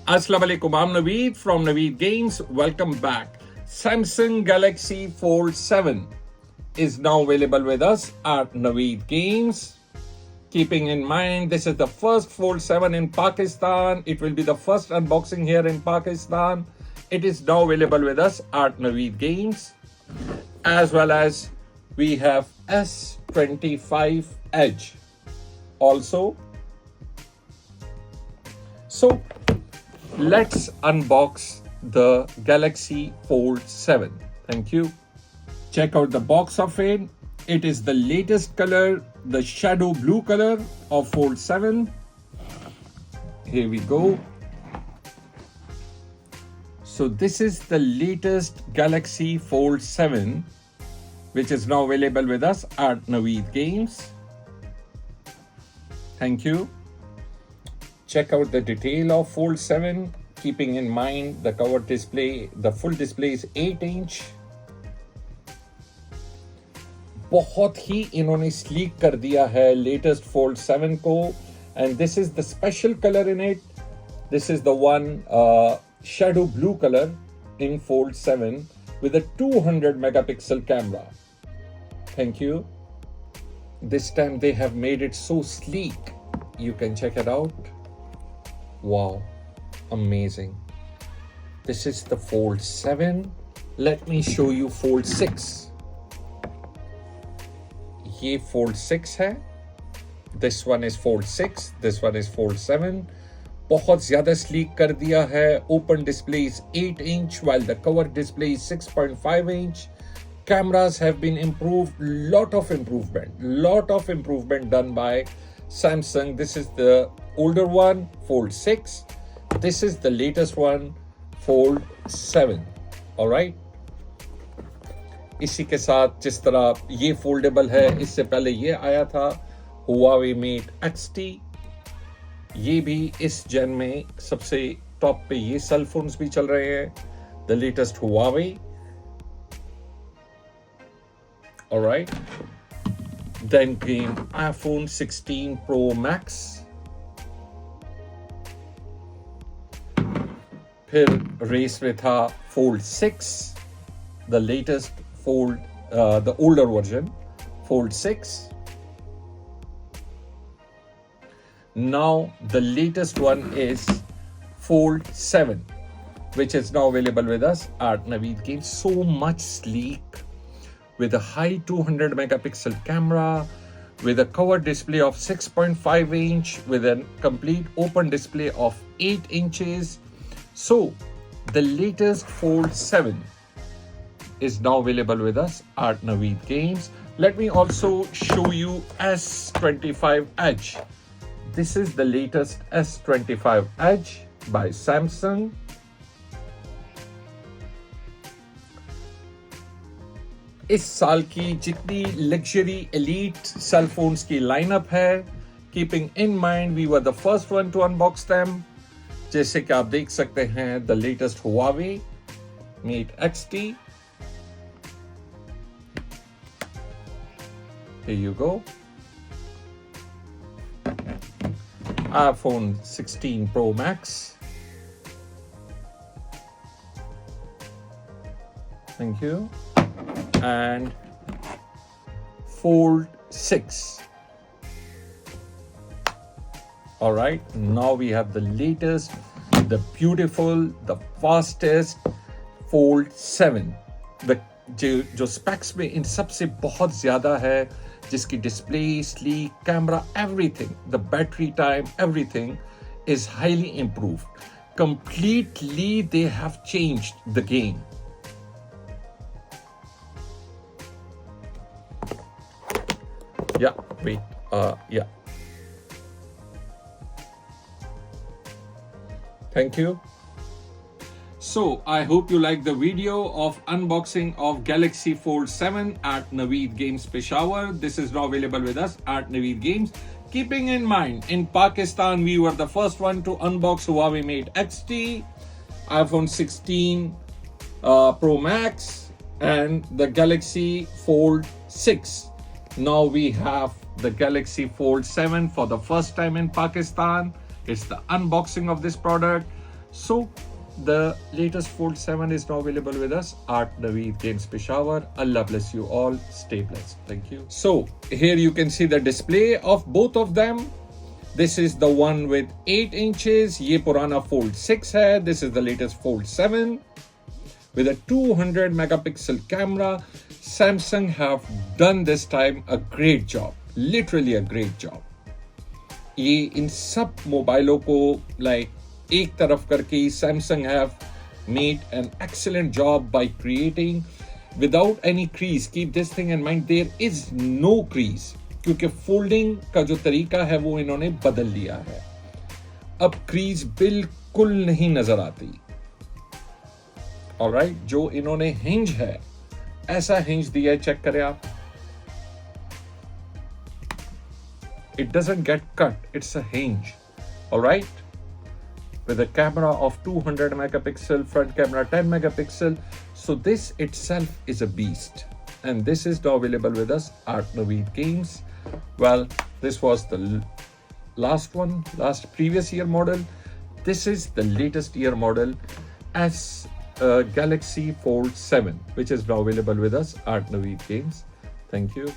Assalamu alaikum, I'm Naveed from Naveed Games. Welcome back. Samsung Galaxy Fold 7 is now available with us at Naveed Games. Keeping in mind, this is the first Fold 7 in Pakistan. It will be the first unboxing here in Pakistan. It is now available with us at Naveed Games. As well as we have S25 Edge also. So let's unbox the Galaxy Fold 7. Thank you. Check out the box of it. It is the latest color, the shadow blue color of Fold 7. Here we go. So this is the latest Galaxy Fold 7, which is now available with us at Naveed Games. Thank you. Check out the detail of Fold 7, keeping in mind the cover display, the full display is 8 inch. बहुत ही इन्होंने sleek कर दिया है latest Fold 7 को, and this is the special color in it. This is the one shadow blue color in Fold 7 with a 200 megapixel camera. Thank you. This time they have made it so sleek. You can check it out. Wow, amazing. This is the Fold 7. Let me show you Fold 6. ये Fold 6 है. This one is Fold 6. This one is Fold 7. बहुत ज़्यादा sleek कर दिया है. Open display is 8 inch while the cover display is 6.5 inch. Cameras have been improved. Lot of improvement done by Samsung. This is the older one, Fold 6. This is the latest one, Fold 7. Alright. इसी के साथ जिस तरह ये foldable है, इससे पहले ये आया था Huawei Mate XT. ये भी इस जेन में सबसे टॉप पे ये सेल फोन्स भी चल रहे हैं. The latest Huawei. Alright. Then came iPhone 16 Pro Max. फिर रेस में था Fold 6, the latest Fold, the older version, Fold 6. Now the latest one is Fold 7, which is now available with us at Naveed Games. So much sleek, with a high 200 megapixel camera, with a cover display of 6.5 inch, with a complete open display of 8 inches. So the latest Fold 7 is now available with us at Naveed Games. Let me also show you S25 Edge. This is the latest S25 Edge by Samsung. इस साल की जितनी luxury elite cell phones की lineup है, keeping in mind we were the first one to unbox them. जैसे कि आप देख सकते हैं, the latest Huawei Mate XT. Here you go. iPhone 16 Pro Max. Thank you. And Fold 6. All right, now we have the latest, the beautiful, the fastest Fold 7. The जो specs में इन सबसे बहुत ज़्यादा है, जिसकी display, sleek, camera, everything, the battery time, everything is highly improved. Completely, they have changed the game. Yeah, wait, yeah. Thank you. So I hope you liked the video of unboxing of Galaxy Fold 7 at Naveed Games Peshawar. This is now available with us at Naveed Games. Keeping in mind, in Pakistan, we were the first one to unbox Huawei Mate XT, iPhone 16 Pro Max, and the Galaxy Fold 6. Now we have the Galaxy Fold 7 for the first time in Pakistan. It's the unboxing of this product. So the latest Fold 7 is now available with us at Naveed Games Peshawar. Allah bless you all. Stay blessed. Thank you. So here you can see the display of both of them. This is the one with 8 inches. Ye purana Fold 6 hai. This is the latest Fold 7 with a 200 megapixel camera. Samsung have done this time a great job. Literally a great job. ये इन सब मोबाइलों को एक तरफ करके Samsung have made an excellent job by creating without any crease. Keep this thing in mind, there is no crease क्योंकि folding का जो तरीका है वो इन्होंने बदल लिया है. अब क्रीज बिल्कुल नहीं नजर आती. ऑलराइट, जो इन्होंने हिंज है ऐसा हिंज दिया है, चेक करें आप. It doesn't get cut, it's a hinge. Alright, with a camera of 200 megapixel, front camera 10 megapixel. So this itself is a beast, and this is now available with us at Naveed Games. Well, this was the last previous year model. This is the latest year model, S Galaxy Fold 7, which is now available with us at Naveed Games. Thank you.